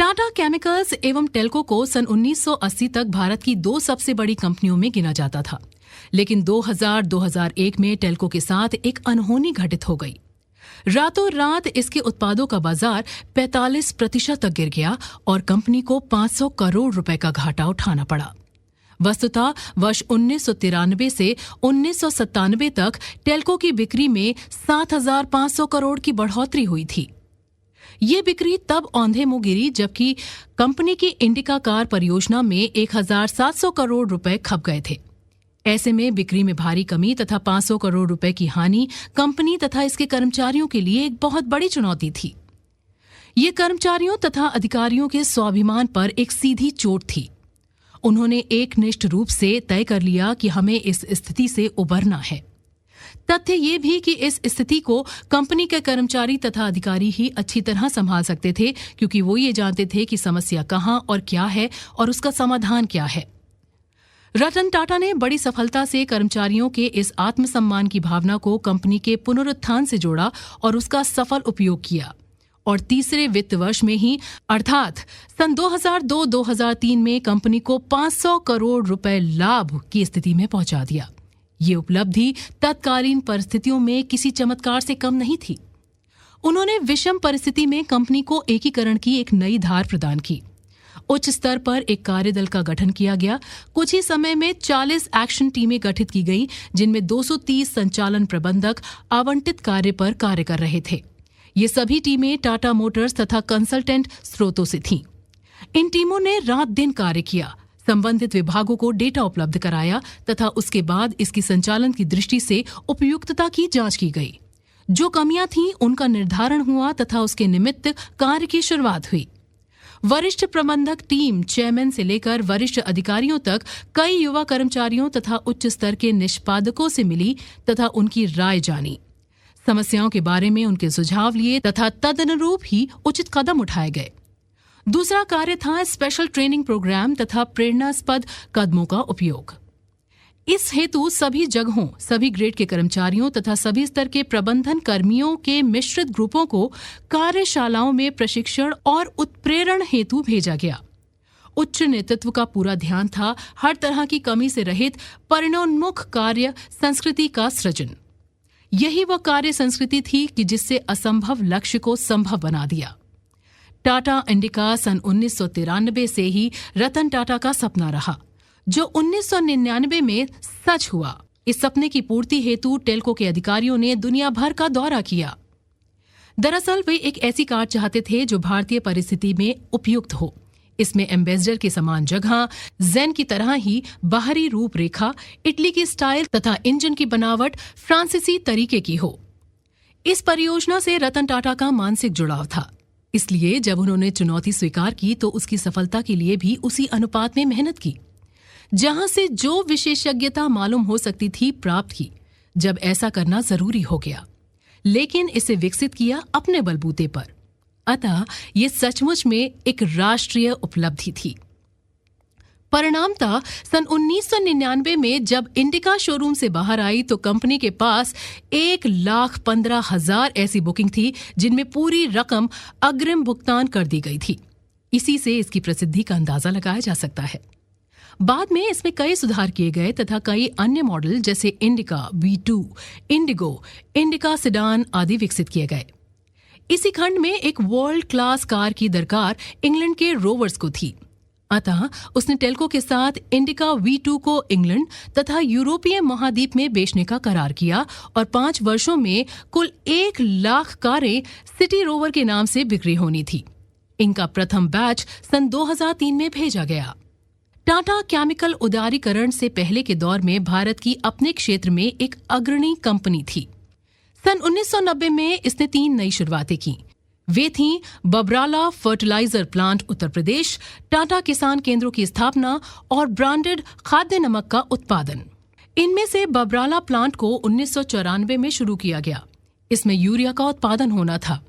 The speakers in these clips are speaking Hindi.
टाटा केमिकल्स एवं टेल्को को सन 1980 तक भारत की दो सबसे बड़ी कंपनियों में गिना जाता था, लेकिन 2000-2001 में टेल्को के साथ एक अनहोनी घटित हो गई। रातों रात इसके उत्पादों का बाजार 45% तक गिर गया और कंपनी को 500 करोड़ रुपए का घाटा उठाना पड़ा। वस्तुतः वर्ष 1993 से 1997 तक टेल्को की बिक्री में 7,500 करोड़ की बढ़ोतरी हुई थी। ये बिक्री तब औंधे मुंह गिरी जबकि कंपनी की इंडिका कार परियोजना में 1,700 करोड़ रुपए खप गए थे। ऐसे में बिक्री में भारी कमी तथा 500 करोड़ रुपए की हानि कंपनी तथा इसके कर्मचारियों के लिए एक बहुत बड़ी चुनौती थी। ये कर्मचारियों तथा अधिकारियों के स्वाभिमान पर एक सीधी चोट थी। उन्होंने एकनिष्ठ रूप से तय कर लिया कि हमें इस स्थिति से उबरना है। तथ्य ये भी कि इस स्थिति को कंपनी के कर्मचारी तथा अधिकारी ही अच्छी तरह संभाल सकते थे, क्योंकि वो ये जानते थे कि समस्या कहाँ और क्या है और उसका समाधान क्या है। रतन टाटा ने बड़ी सफलता से कर्मचारियों के इस आत्मसम्मान की भावना को कंपनी के पुनरुत्थान से जोड़ा और उसका सफल उपयोग किया और तीसरे वित्त वर्ष में ही अर्थात सन 2002-2003 में कंपनी को 500 करोड़ रुपए लाभ की स्थिति में पहुंचा दिया। ये उपलब्धि तत्कालीन परिस्थितियों में किसी चमत्कार से कम नहीं थी। उन्होंने विषम परिस्थिति में कंपनी को एकीकरण की एक नई धार प्रदान की। उच्च स्तर पर एक कार्यदल का गठन किया गया। कुछ ही समय में 40 एक्शन टीमें गठित की गईं, जिनमें 230 संचालन प्रबंधक आवंटित कार्य पर कार्य कर रहे थे। ये सभी टीमें टाटा मोटर्स तथा कंसल्टेंट स्रोतों से थीं। इन टीमों ने रात दिन कार्य किया, संबंधित विभागों को डेटा उपलब्ध कराया तथा उसके बाद इसकी संचालन की दृष्टि से उपयुक्तता की जांच की गई। जो कमियां थीं उनका निर्धारण हुआ तथा उसके निमित्त कार्य की शुरुआत हुई। वरिष्ठ प्रबंधक टीम चेयरमैन से लेकर वरिष्ठ अधिकारियों तक कई युवा कर्मचारियों तथा उच्च स्तर के निष्पादकों से मिली तथा उनकी राय जानी। समस्याओं के बारे में उनके सुझाव लिए तथा तदनुरूप ही उचित कदम उठाए गए। दूसरा कार्य था स्पेशल ट्रेनिंग प्रोग्राम तथा प्रेरणास्पद कदमों का उपयोग। इस हेतु सभी जगहों, सभी ग्रेड के कर्मचारियों तथा सभी स्तर के प्रबंधन कर्मियों के मिश्रित ग्रुपों को कार्यशालाओं में प्रशिक्षण और उत्प्रेरण हेतु भेजा गया। उच्च नेतृत्व का पूरा ध्यान था हर तरह की कमी से रहित परिणोन्मुख कार्य संस्कृति का सृजन। यही वह कार्य संस्कृति थी कि जिससे असंभव लक्ष्य को संभव बना दिया। टाटा इंडिका सन 1993 से ही रतन टाटा का सपना रहा, जो 1999 में सच हुआ। इस सपने की पूर्ति हेतु टेल्को के अधिकारियों ने दुनिया भर का दौरा किया। दरअसल वे एक ऐसी कार चाहते थे जो भारतीय परिस्थिति में उपयुक्त हो। इसमें एम्बेसडर के समान जगह, जेन की तरह ही बाहरी रूपरेखा, इटली की स्टाइल तथा इंजन की बनावट फ्रांसीसी तरीके की हो। इस परियोजना से रतन टाटा का मानसिक जुड़ाव था। इसलिए जब उन्होंने चुनौती स्वीकार की तो उसकी सफलता के लिए भी उसी अनुपात में मेहनत की। जहां से जो विशेषज्ञता मालूम हो सकती थी प्राप्त की, जब ऐसा करना जरूरी हो गया, लेकिन इसे विकसित किया अपने बलबूते पर। अतः ये सचमुच में एक राष्ट्रीय उपलब्धि थी। परिणामतः सन 1999 में जब इंडिका शोरूम से बाहर आई तो कंपनी के पास 1,15,000 ऐसी बुकिंग थी जिनमें पूरी रकम अग्रिम भुगतान कर दी गई थी। इसी से इसकी प्रसिद्धि का अंदाजा लगाया जा सकता है। बाद में इसमें कई सुधार किए गए तथा कई अन्य मॉडल जैसे indica, V2, Indigo, indica sedan आदि विकसित किए गए। इसी खंड में एक वर्ल्ड क्लास कार की दरकार इंग्लैंड के रोवर्स को थी। अतः उसने टेल्को के साथ इंडिका V2 को इंग्लैंड तथा यूरोपीय महाद्वीप में बेचने का करार किया और 5 वर्षों में कुल 1 लाख कारें सिटी रोवर के नाम से बिक्री होनी थी। इनका प्रथम बैच सन 2003 में भेजा गया। टाटा केमिकल उदारीकरण से पहले के दौर में भारत की अपने क्षेत्र में एक अग्रणी कंपनी थी। सन 1990 में इसने 3 नई शुरुआतें की। वे थीं बबराला फर्टिलाइजर प्लांट उत्तर प्रदेश, टाटा किसान केंद्रों की स्थापना और ब्रांडेड खाद्य नमक का उत्पादन। इनमें से बबराला प्लांट को 1994 में शुरू किया गया। इसमें यूरिया का उत्पादन होना था।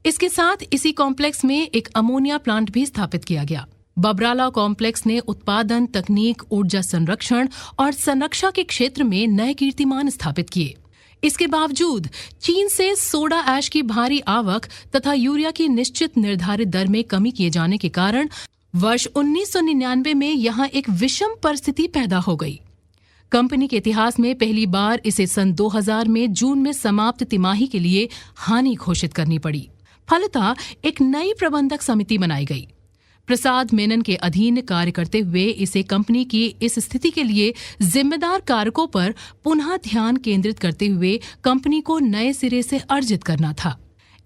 इसके साथ इसी कॉम्प्लेक्स में एक अमोनिया प्लांट भी स्थापित किया गया। बबराला कॉम्प्लेक्स ने उत्पादन, तकनीक, ऊर्जा संरक्षण और संरक्षा के क्षेत्र में नए कीर्तिमान स्थापित किए। इसके बावजूद चीन से सोडा ऐश की भारी आवक तथा यूरिया की निश्चित निर्धारित दर में कमी किए जाने के कारण वर्ष 1999 में यहां एक विषम परिस्थिति पैदा हो गई। कंपनी के इतिहास में पहली बार इसे सन 2000 में जून में समाप्त तिमाही के लिए हानि घोषित करनी पड़ी। फलतः एक नई प्रबंधक समिति बनाई गई। प्रसाद मेनन के अधीन कार्य करते हुए इसे कंपनी की इस स्थिति के लिए जिम्मेदार कारकों पर पुनः ध्यान केंद्रित करते हुए कंपनी को नए सिरे से अर्जित करना था।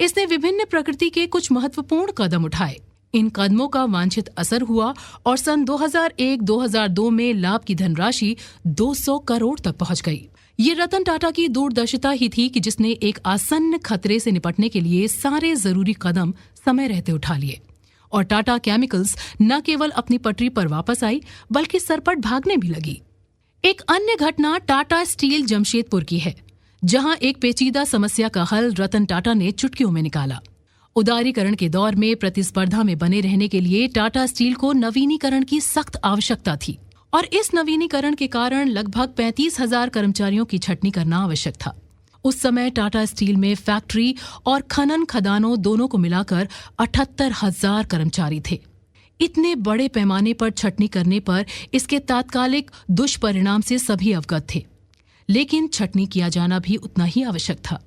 इसने विभिन्न प्रकृति के कुछ महत्वपूर्ण कदम उठाए। इन कदमों का वांछित असर हुआ और सन 2001-2002 में लाभ की धनराशि 200 करोड़ तक पहुंच गई। ये रतन टाटा की दूरदर्शिता ही थी कि जिसने एक आसन्न खतरे से निपटने के लिए सारे जरूरी कदम समय रहते उठा लिए और टाटा केमिकल्स न केवल अपनी पटरी पर वापस आई बल्कि सरपट भागने भी लगी। एक अन्य घटना टाटा स्टील जमशेदपुर की है, जहां एक पेचीदा समस्या का हल रतन टाटा ने चुटकियों में निकाला। उदारीकरण के दौर में प्रतिस्पर्धा में बने रहने के लिए टाटा स्टील को नवीनीकरण की सख्त आवश्यकता थी और इस नवीनीकरण के कारण लगभग 35,000 कर्मचारियों की छटनी करना आवश्यक था। उस समय टाटा स्टील में फैक्ट्री और खनन खदानों दोनों को मिलाकर 78,000 कर्मचारी थे। इतने बड़े पैमाने पर छटनी करने पर इसके तात्कालिक दुष्परिणाम से सभी अवगत थे, लेकिन छटनी किया जाना भी उतना ही आवश्यक था।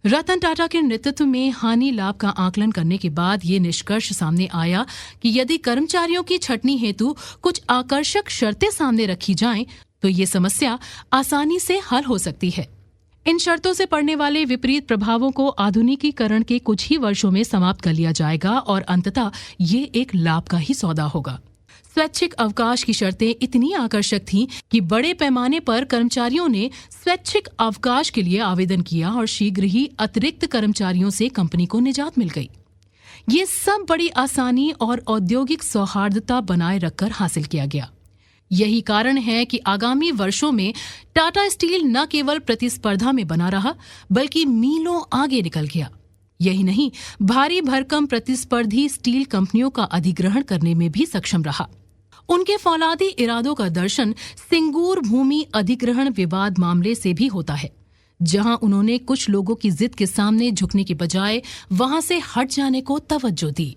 रतन टाटा के नेतृत्व में हानि लाभ का आकलन करने के बाद ये निष्कर्ष सामने आया कि यदि कर्मचारियों की छटनी हेतु कुछ आकर्षक शर्तें सामने रखी जाएं, तो ये समस्या आसानी से हल हो सकती है। इन शर्तों से पड़ने वाले विपरीत प्रभावों को आधुनिकीकरण के कुछ ही वर्षों में समाप्त कर लिया जाएगा और अंततः ये एक लाभ का ही सौदा होगा। स्वैच्छिक अवकाश की शर्तें इतनी आकर्षक थीं कि बड़े पैमाने पर कर्मचारियों ने स्वैच्छिक अवकाश के लिए आवेदन किया और शीघ्र ही अतिरिक्त कर्मचारियों से कंपनी को निजात मिल गई। ये सब बड़ी आसानी और औद्योगिक सौहार्दता बनाए रखकर हासिल किया गया। यही कारण है कि आगामी वर्षों में टाटा स्टील न केवल प्रतिस्पर्धा में बना रहा बल्कि मीलों आगे निकल गया। यही नहीं, भारी भरकम प्रतिस्पर्धी स्टील कंपनियों का अधिग्रहण करने में भी सक्षम रहा। उनके फौलादी इरादों का दर्शन सिंगूर भूमि अधिग्रहण विवाद मामले से भी होता है, जहां उन्होंने कुछ लोगों की जिद के सामने झुकने के बजाय वहां से हट जाने को तवज्जो दी।